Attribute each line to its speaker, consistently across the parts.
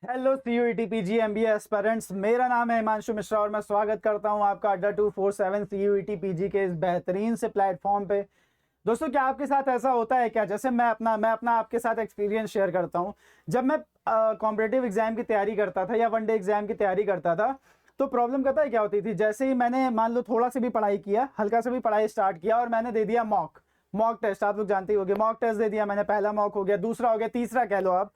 Speaker 1: Hello CUET PG MBA aspirants, मेरा नाम है हिमांशु मिश्रा और मैं स्वागत करता हूं आपका अड्डा 247 सीयूईटी पीजी के इस बेहतरीन से प्लेटफॉर्म पे। दोस्तों, क्या आपके साथ ऐसा होता है क्या? जैसे मैं अपना आपके साथ एक्सपीरियंस शेयर करता हूं। जब मैं कॉम्पिटिटिव एग्जाम की तैयारी करता था या वनडे एग्जाम की तैयारी करता था, तो प्रॉब्लम पता है क्या होती थी? जैसे ही मैंने मान लो थोड़ा सा भी पढ़ाई किया, हल्का सा भी पढ़ाई स्टार्ट किया और मैंने दे दिया मॉक मॉक टेस्ट। आप लोग जानते ही होंगे, मॉक टेस्ट दे दिया मैंने। पहला मॉक हो गया, दूसरा हो गया, तीसरा कह लो आप।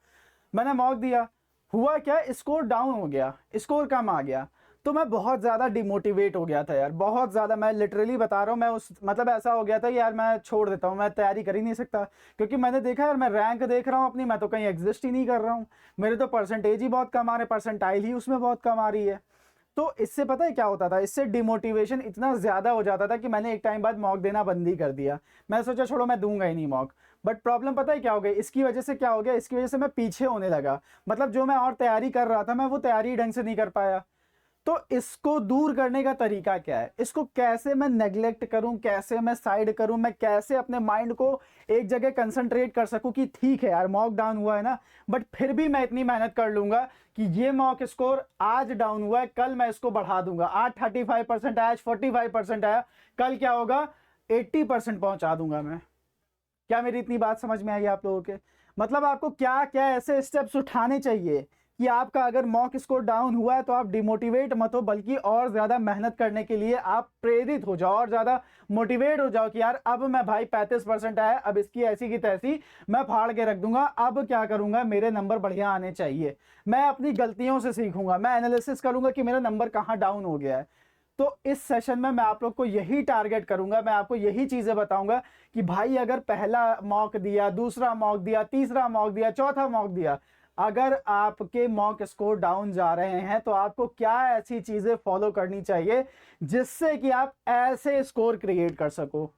Speaker 1: मैंने मॉक दिया, हुआ क्या? स्कोर डाउन हो गया, स्कोर कम आ गया। तो मैं बहुत ज़्यादा डिमोटिवेट हो गया था यार, बहुत ज़्यादा। मैं लिटरली बता रहा हूँ, मैं उस मतलब ऐसा हो गया था यार, मैं छोड़ देता हूँ, मैं तैयारी कर ही नहीं सकता। क्योंकि मैंने देखा यार, मैं रैंक देख रहा हूँ अपनी, मैं तो कहीं एग्जिस्ट ही नहीं कर रहा हूँ। मेरे तो परसेंटेज ही बहुत कम आ रहे, परसेंटाइल ही उसमें बहुत कम आ रही है। तो इससे पता है क्या होता था? इससे डिमोटिवेशन इतना ज़्यादा हो जाता था कि मैंने एक टाइम बाद मॉक देना बंद ही कर दिया। मैं सोचा छोड़ो, मैं दूंगा ही नहीं मॉक। बट प्रॉब्लम पता है क्या हो गई? इसकी वजह से क्या हो गया? इसकी वजह से मैं पीछे होने लगा। मतलब जो मैं और तैयारी कर रहा था, मैं वो तैयारी ढंग से नहीं कर पाया। तो इसको दूर करने का तरीका क्या है? इसको कैसे मैं नेग्लेक्ट करूं, कैसे मैं साइड करूं, मैं कैसे अपने माइंड को एक जगह कंसंट्रेट कर सकूं कि ठीक है यार, मॉक डाउन हुआ है ना, बट फिर भी मैं इतनी मेहनत कर लूंगा कि ये मॉक स्कोर आज डाउन हुआ है, कल मैं इसको बढ़ा दूंगा। आज 35% आया, आज 45% आया, कल क्या होगा? 80% पहुंचा दूंगा मैं। क्या मेरी इतनी बात समझ में आई आप लोगों के? मतलब आपको क्या क्या ऐसे स्टेप्स उठाने चाहिए कि आपका अगर मॉक स्कोर डाउन हुआ है तो आप डिमोटिवेट मत हो, बल्कि और ज्यादा मेहनत करने के लिए आप प्रेरित हो जाओ और ज्यादा मोटिवेट हो जाओ कि यार अब मैं भाई 35% आया, अब इसकी ऐसी की तैसी मैं फाड़ के रख दूंगा। अब क्या करूंगा? मेरे नंबर बढ़िया आने चाहिए। मैं अपनी गलतियों से सीखूंगा, मैं एनालिसिस करूंगा कि मेरा नंबर कहाँ डाउन हो गया है। तो इस सेशन में मैं आप लोग को यही टारगेट करूंगा, मैं आपको यही चीजें बताऊंगा कि भाई अगर पहला मॉक दिया, दूसरा मॉक दिया, तीसरा मॉक दिया, चौथा मॉक दिया, अगर आपके मॉक स्कोर डाउन जा रहे हैं तो आपको क्या ऐसी चीजें फॉलो करनी चाहिए जिससे कि आप ऐसे स्कोर क्रिएट कर सको।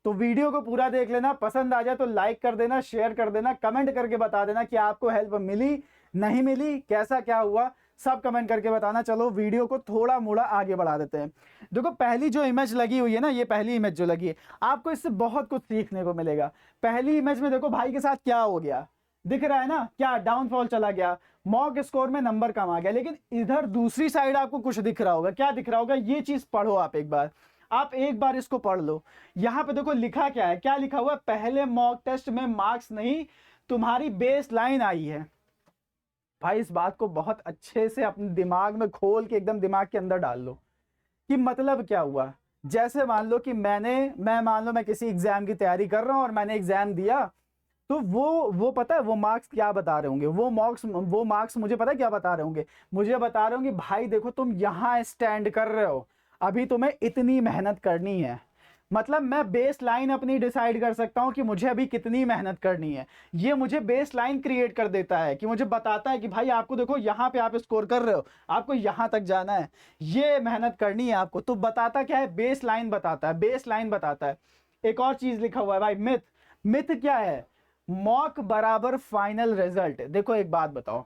Speaker 1: तो वीडियो को पूरा देख लेना, पसंद आ जाए तो लाइक कर देना, शेयर कर देना, कमेंट करके बता देना कि आपको हेल्प मिली, नहीं मिली, कैसा क्या हुआ, सब कमेंट करके बताना। चलो वीडियो को थोड़ा मोड़ा आगे बढ़ा देते हैं। देखो, पहली जो इमेज लगी हुई है ना, ये पहली इमेज जो लगी है, आपको इससे बहुत कुछ सीखने को मिलेगा। पहली इमेज में देखो भाई के साथ क्या हो गया, दिख रहा है ना? क्या डाउनफॉल चला गया, मॉक स्कोर में नंबर कम आ गया। लेकिन इधर दूसरी साइड आपको कुछ दिख रहा होगा। क्या दिख रहा होगा? ये चीज पढ़ो आप एक बार, आप एक बार इसको पढ़ लो। यहां पे देखो लिखा क्या है, क्या लिखा हुआ है? पहले मॉक टेस्ट में मार्क्स नहीं, तुम्हारी बेस लाइन आई है। भाई इस बात को बहुत अच्छे से अपने दिमाग में खोल के एकदम दिमाग के अंदर डाल लो कि मतलब क्या हुआ। जैसे मान लो कि मैं मान लो मैं किसी एग्जाम की तैयारी कर रहा हूं और मैंने एग्जाम दिया, तो वो पता है वो मार्क्स क्या बता रहे होंगे? वो मार्क्स मुझे पता है क्या बता रहे होंगे? मुझे बता रहे होंगे भाई देखो, तुम यहां स्टैंड कर रहे हो, अभी तुम्हें इतनी मेहनत करनी है। मतलब मैं बेस लाइन अपनी डिसाइड कर सकता हूं कि मुझे अभी कितनी मेहनत करनी है। ये मुझे बेस लाइन क्रिएट कर देता है कि मुझे बताता है कि भाई आपको देखो, यहां पे आप स्कोर कर रहे हो, आपको यहां तक जाना है, ये मेहनत करनी है आपको। तो बताता क्या है? बेस लाइन बताता है, बेस लाइन बताता है। एक और चीज लिखा हुआ है भाई, मिथ। मिथ क्या है? मॉक बराबर फाइनल रिजल्ट। देखो एक बात बताओ,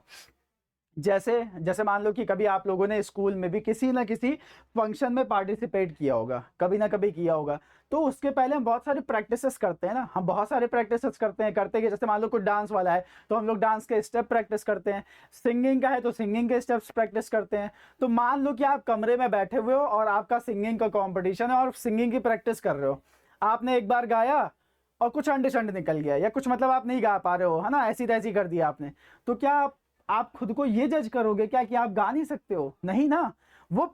Speaker 1: जैसे जैसे मान लो कि कभी आप लोगों ने स्कूल में भी किसी ना किसी फंक्शन में पार्टिसिपेट किया होगा, कभी ना कभी किया होगा। तो उसके पहले हम बहुत सारे प्रैक्टिसेस करते हैं ना, हम बहुत सारे प्रैक्टिसेस करते कि जैसे मान लो कोई डांस वाला है तो हम लोग डांस के स्टेप प्रैक्टिस करते हैं, सिंगिंग का है तो सिंगिंग के स्टेप्स प्रैक्टिस करते हैं। तो मान लो कि आप कमरे में बैठे हुए हो और आपका सिंगिंग का कॉम्पिटिशन है और सिंगिंग की प्रैक्टिस कर रहे हो। आपने एक बार गाया और कुछ अंड शंड निकल गया, या कुछ मतलब आप नहीं गा पा रहे हो, है ना, ऐसी तैसी कर दिया आपने। तो क्या आप खुद को ये जज करोगे क्या कि आप गा नहीं सकते हो? नहीं ना। वो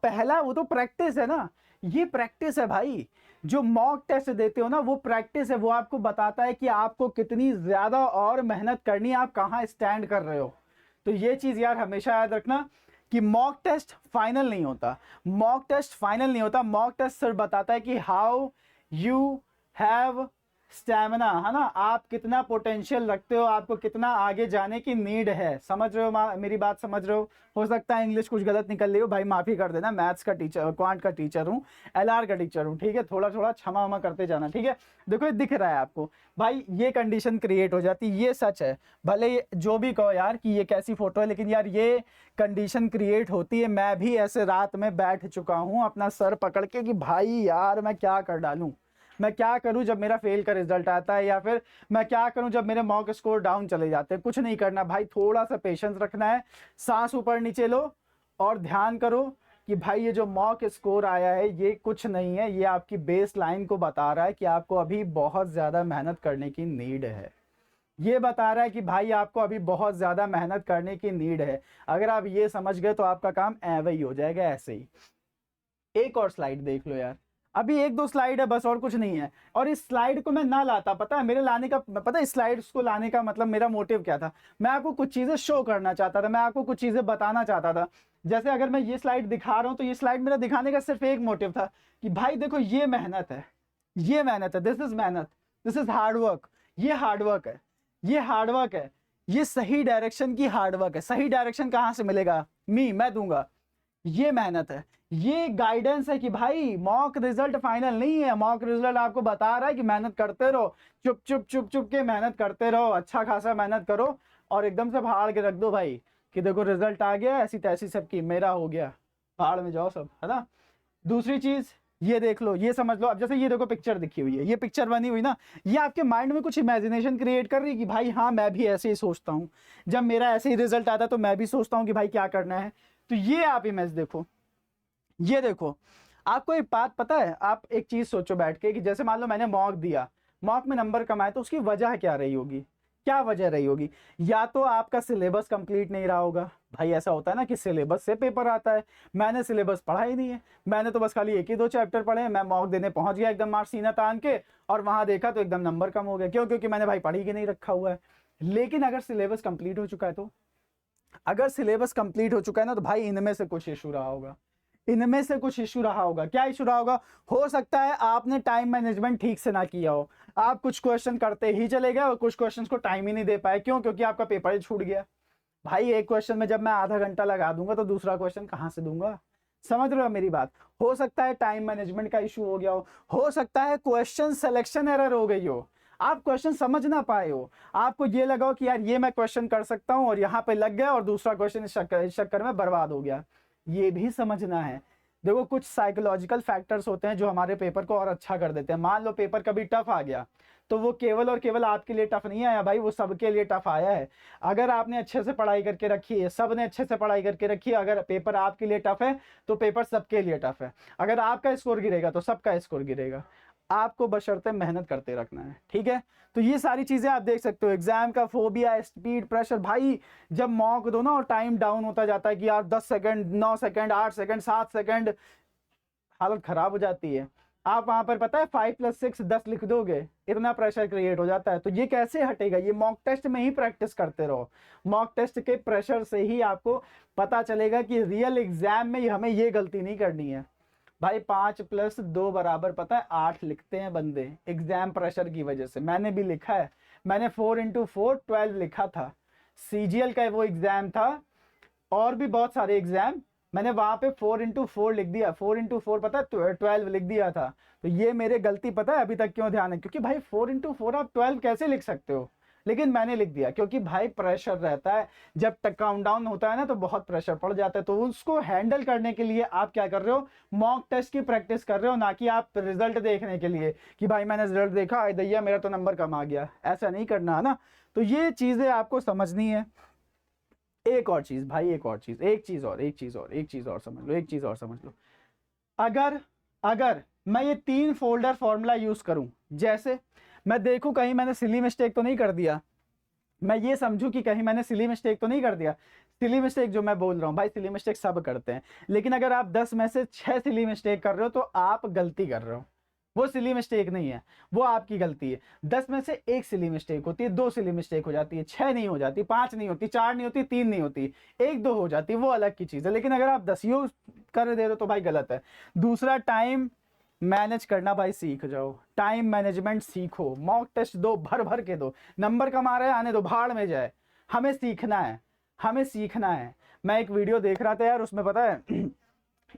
Speaker 1: तो प्रैक्टिस है ना, ये प्रैक्टिस है भाई। जो मॉक टेस्ट देते हो ना, वो प्रैक्टिस है, वो आपको बताता है कि आपको कितनी ज्यादा और मेहनत करनी है, आप कहाँ स्टैंड कर रहे हो। तो ये चीज यार हमेशा याद रखना कि मॉक टेस्ट फाइनल नहीं होता। मॉक टेस्ट फाइनल नहीं होता, मॉक टेस्ट सिर्फ बताता है कि हाउ यू हैव स्टैमिना, है ना, आप कितना पोटेंशियल रखते हो, आपको कितना आगे जाने की नीड है। समझ रहे हो? मेरी बात समझ रहे हो सकता है इंग्लिश कुछ गलत निकल रही हो, भाई माफी कर देना, मैथ्स का टीचर, क्वांट का टीचर हूँ, एलआर का टीचर हूँ, ठीक है? थोड़ा थोड़ा क्षमा वमा करते जाना, ठीक है? देखो ये दिख रहा है आपको भाई, ये कंडीशन क्रिएट हो जाती, ये सच है। भले ये जो भी कहो यार कि ये कैसी फोटो है, लेकिन यार ये कंडीशन क्रिएट होती है। मैं भी ऐसे रात में बैठ चुका हूँ अपना सर पकड़ के कि भाई यार मैं क्या कर डालूं, मैं क्या करूं जब मेरा फेल का रिजल्ट आता है, या फिर मैं क्या करूं जब मेरे मॉक स्कोर डाउन चले जाते हैं। कुछ नहीं करना भाई, थोड़ा सा पेशेंस रखना है, सांस ऊपर नीचे लो और ध्यान करो कि भाई ये जो मॉक स्कोर आया है ये कुछ नहीं है, ये आपकी बेस लाइन को बता रहा है कि आपको अभी बहुत ज़्यादा मेहनत करने की नीड है। ये बता रहा है कि भाई आपको अभी बहुत ज़्यादा मेहनत करने की नीड है। अगर आप ये समझ गए तो आपका काम ऐसे ही हो जाएगा, ऐसे ही। एक और स्लाइड देख लो यार, अभी एक दो स्लाइड है बस, और कुछ नहीं है। और इस स्लाइड को मैं ना लाता, पता है मेरे लाने का, पता है इस स्लाइड्स को लाने का मतलब मेरा मोटिव क्या था? मैं आपको कुछ चीज़ें शो करना चाहता था, मैं आपको कुछ चीज़ें बताना चाहता था। जैसे अगर मैं ये स्लाइड दिखा रहा हूँ तो ये स्लाइड मेरा दिखाने का सिर्फ एक मोटिव था कि भाई देखो ये मेहनत है, ये मेहनत है, दिस इज मेहनत, दिस इज हार्डवर्क, ये हार्डवर्क है, ये हार्डवर्क है, ये सही डायरेक्शन की हार्डवर्क है। सही डायरेक्शन कहाँ से मिलेगा? मैं दूंगा। ये मेहनत है, ये गाइडेंस है कि भाई मॉक रिजल्ट फाइनल नहीं है, मॉक रिजल्ट आपको बता रहा है कि मेहनत करते रहो, चुप चुप चुप चुप के मेहनत करते रहो, अच्छा खासा मेहनत करो और एकदम से फाड़ के रख दो भाई कि देखो रिजल्ट आ गया, ऐसी तैसी सबकी, मेरा हो गया, पहाड़ में जाओ सब, है ना। दूसरी चीज ये देख लो, ये समझ लो। अब जैसे ये देखो पिक्चर दिखी हुई है, ये पिक्चर बनी हुई ना, ये आपके माइंड में कुछ इमेजिनेशन क्रिएट कर रही है कि भाई हाँ मैं भी ऐसे ही सोचता हूँ, जब मेरा ऐसे ही रिजल्ट आता है तो मैं भी सोचता हूँ कि भाई क्या करना है। तो ये आप इमेज देखो, ये देखो। आपको एक बात पता है, आप एक चीज सोचो बैठ के कि जैसे मान लो मैंने मॉक दिया, मॉक में नंबर कमाए, तो उसकी वजह क्या रही होगी? क्या वजह रही होगी? या तो आपका सिलेबस कंप्लीट नहीं रहा होगा। भाई ऐसा होता है ना कि सिलेबस से पेपर आता है, मैंने सिलेबस पढ़ा ही नहीं है, मैंने तो बस खाली एक ही दो चैप्टर पढ़े हैं, मैं मॉक देने पहुंच गया एकदम मार्क्स सीना तान के, और वहां देखा तो एकदम नंबर कम हो गया। क्यों? क्योंकि मैंने भाई पढ़ी के नहीं रखा हुआ है। लेकिन अगर सिलेबस कंप्लीट हो चुका है तो, अगर सिलेबस कंप्लीट हो चुका है ना, तो भाई इनमें से कुछ इशू रहा होगा, इनमें से कुछ इशू रहा होगा। क्या इशू रहा होगा? हो सकता है आपने टाइम मैनेजमेंट ठीक से ना किया हो, आप कुछ क्वेश्चन करते ही चले गए और कुछ क्वेश्चंस को टाइम ही नहीं दे पाए। क्यों? क्योंकि आपका पेपर ही छूट गया। भाई एक क्वेश्चन में जब मैं आधा घंटा लगा दूंगा तो दूसरा क्वेश्चन कहां से दूंगा? समझ रहे हो मेरी बात? हो सकता है टाइम मैनेजमेंट का इशू हो गया हो सकता है क्वेश्चन सिलेक्शन एरर हो गई हो, आप क्वेश्चन समझ ना पाए हो, आपको ये लगा हो कि यार ये मैं क्वेश्चन कर सकता हूं और यहाँ पे लग गया और दूसरा क्वेश्चन इस चक्कर में बर्बाद हो गया। ये भी समझना है। देखो कुछ साइकोलॉजिकल फैक्टर्स होते हैं जो हमारे पेपर को और अच्छा कर देते हैं। मान लो पेपर कभी टफ आ गया तो वो केवल और केवल आपके लिए टफ नहीं आया भाई, वो सबके लिए टफ आया है। अगर आपने अच्छे से पढ़ाई करके रखी है, सब ने अच्छे से पढ़ाई करके रखी है, अगर पेपर आपके लिए टफ है तो पेपर सबके लिए टफ है। अगर आपका स्कोर गिरेगा तो सबका स्कोर गिरेगा। आपको बशर्ते मेहनत करते रखना है, ठीक है। तो ये सारी चीजें आप देख सकते हो। एग्जाम का फोबिया, स्पीड, प्रेशर, भाई जब मॉक दो ना और टाइम डाउन होता जाता है कि यार 10 सेकंड, 9 सेकंड, 8 सेकंड, 7 सेकंड, हालत खराब हो जाती है। आप वहां पर पता है 5 + 6 10 लिख दोगे, इतना प्रेशर क्रिएट हो जाता है। तो ये कैसे हटेगा? ये मॉक टेस्ट में ही प्रैक्टिस करते रहो। मॉक टेस्ट के प्रेशर से ही आपको पता चलेगा कि रियल एग्जाम में हमें ये गलती नहीं करनी है। भाई 5 + 2 बराबर पता है 8 लिखते हैं बंदे एग्जाम प्रेशर की वजह से। मैंने भी लिखा है, मैंने 4 × 4 12 लिखा था। सीजीएल का वो एग्जाम था और भी बहुत सारे एग्जाम, मैंने वहां पे 4 × 4 लिख दिया। 4 × 4 पता है 12 लिख दिया था। तो ये मेरे गलती पता है अभी तक क्यों ध्यान है? क्योंकि भाई 4 × 4 आप 12 कैसे लिख सकते हो? लेकिन मैंने लिख दिया क्योंकि भाई प्रेशर रहता है, जब तक काउंट डाउन होता है ना तो बहुत प्रेशर पड़ जाता है। तो उसको हैंडल करने के लिए आप क्या कर रहे हो? मॉक टेस्ट की प्रैक्टिस कर रहे हो, ना कि आप रिजल्ट देखने के लिए कि भाई मैंने रिजल्ट देखा दैया मेरा तो नंबर कम आ गया। ऐसा नहीं करना है ना। तो ये चीजें आपको समझनी है। एक और चीज भाई, एक और चीज, एक चीज और, एक चीज और, एक चीज और समझ लो, एक चीज और समझ लो। अगर अगर मैं ये 3 फोल्डर फॉर्मूला यूज करूं, जैसे मैं देखूं कहीं मैंने सिली मिस्टेक तो नहीं कर दिया, मैं ये समझूं कि कहीं मैंने सिली मिस्टेक तो नहीं कर दिया। सिली मिस्टेक जो मैं बोल रहा हूं भाई, सिली मिस्टेक सब करते हैं, लेकिन अगर आप 10 में से 6 सिली मिस्टेक कर रहे हो तो आप गलती कर रहे हो। वो सिली मिस्टेक नहीं है, वो आपकी गलती है। 10 में से 1 सिली मिस्टेक होती है, 2 सिली मिस्टेक हो जाती है, 6 नहीं हो जाती, 5 नहीं होती, 4 नहीं होती, 3 नहीं होती, 1-2 हो जाती है, वो अलग की चीज है। लेकिन अगर आप 10 कर दे रहे हो तो भाई गलत है। दूसरा, टाइम मैनेज करना भाई सीख जाओ, टाइम मैनेजमेंट सीखो। मॉक टेस्ट दो, भर भर के दो, नंबर कम आ रहे हैं आने दो, भाड़ में जाए। हमें सीखना है, हमें सीखना है। मैं एक वीडियो देख रहा था यार, उसमें पता है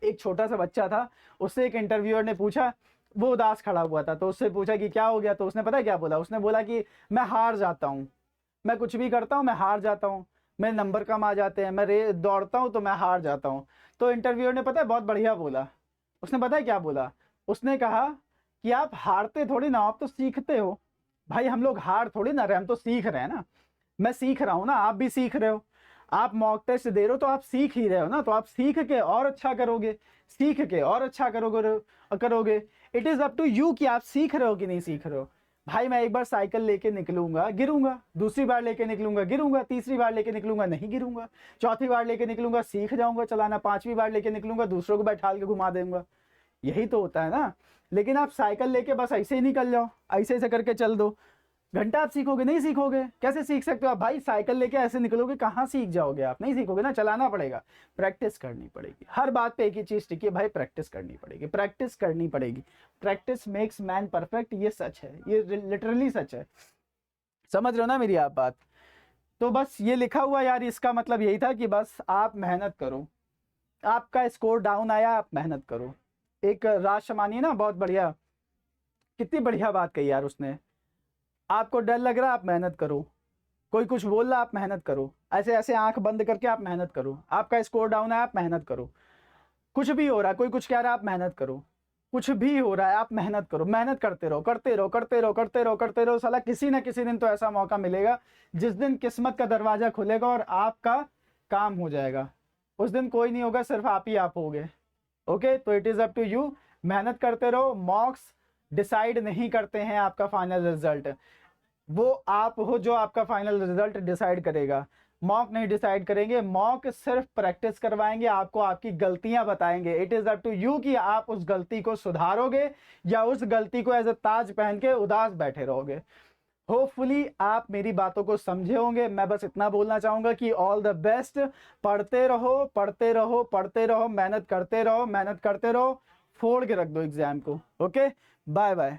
Speaker 1: एक छोटा सा बच्चा था, उससे एक इंटरव्यूअर ने पूछा, वो उदास खड़ा हुआ था, तो उससे पूछा कि क्या हो गया, तो उसने पता है क्या बोला? उसने बोला कि मैं हार जाता हूँ, मैं कुछ भी करता हूँ मैं हार जाता हूँ, मेरे नंबर कम आ जाते हैं, मैं दौड़ता हूँ तो मैं हार जाता हूँ। तो इंटरव्यूअर ने पता है बहुत बढ़िया बोला, उसने पता है क्या बोला? उसने कहा कि आप हारते थोड़ी ना, आप तो सीखते हो। भाई हम लोग हार थोड़ी ना रहे, हम तो सीख रहे हैं ना। मैं सीख रहा हूँ ना, आप भी सीख रहे हो। आप मॉक टेस्ट दे रहे हो तो आप सीख ही रहे हो ना, तो आप सीख के और अच्छा करोगे, सीख के और अच्छा करोगे। It is up to you कि आप सीख रहे हो कि नहीं सीख रहे हो। भाई मैं एक बार साइकिल लेके निकलूंगा गिरूंगा, दूसरी बार लेके निकलूंगा गिरूंगा, तीसरी बार लेके निकलूंगा नहीं गिरूंगा, चौथी बार लेके निकलूंगा सीख जाऊंगा चलाना, पांचवी बार लेके निकलूंगा दूसरों को बैठा के घुमा दूंगा। यही तो होता है ना। लेकिन आप साइकिल लेके बस ऐसे ही निकल जाओ, ऐसे ऐसे करके चल दो, घंटा आप सीखोगे नहीं? सीखोगे कैसे? सीख सकते हो आप भाई? साइकिल लेके ऐसे निकलोगे कहाँ सीख जाओगे आप? नहीं सीखोगे ना, चलाना पड़ेगा, प्रैक्टिस करनी पड़ेगी। हर बात पे एक ही चीज टिकी है भाई, प्रैक्टिस करनी पड़ेगी, प्रैक्टिस करनी पड़ेगी। प्रैक्टिस मेक्स मैन परफेक्ट, ये सच है, ये लिटरली सच है। समझ रहे हो ना मेरी आप बात? तो बस ये लिखा हुआ यार, इसका मतलब यही था कि बस आप मेहनत करो। आपका स्कोर डाउन आया, आप मेहनत करो। एक राज शमानी है ना, बहुत बढ़िया, कितनी बढ़िया बात कही यार उसने। आपको डर लग रहा है, आप मेहनत करो। कोई कुछ बोल रहा, आप मेहनत करो। ऐसे ऐसे आंख बंद करके आप मेहनत करो। आपका स्कोर डाउन है, आप मेहनत करो। कुछ भी हो रहा है, कोई कुछ कह रहा है, आप मेहनत करो। कुछ भी हो रहा है, आप मेहनत करो, मेहनत करते रहो, करते रहो, करते रहो, करते रहो, करते रहो। साला किसी ना किसी दिन तो ऐसा मौका मिलेगा जिस दिन किस्मत का दरवाजा खुलेगा और आपका काम हो जाएगा। उस दिन कोई नहीं होगा, सिर्फ आप ही आप होगे। ओके, तो it is up to you. मेहनत करते रहो। मॉक्स डिसाइड नहीं करते हैं आपका फाइनल रिजल्ट, वो आप हो जो आपका फाइनल रिजल्ट डिसाइड करेगा। मॉक नहीं डिसाइड करेंगे, मॉक सिर्फ प्रैक्टिस करवाएंगे आपको, आपकी गलतियां बताएंगे। It is up to you कि आप उस गलती को सुधारोगे या उस गलती को एज अ ताज पहन के उदास बैठे रहोगे। होपफुली आप मेरी बातों को समझे होंगे। मैं बस इतना बोलना चाहूंगा कि ऑल द बेस्ट। पढ़ते रहो, पढ़ते रहो, पढ़ते रहो, मेहनत करते रहो, मेहनत करते रहो, फोड़ के रख दो एग्जाम को। Okay, bye bye.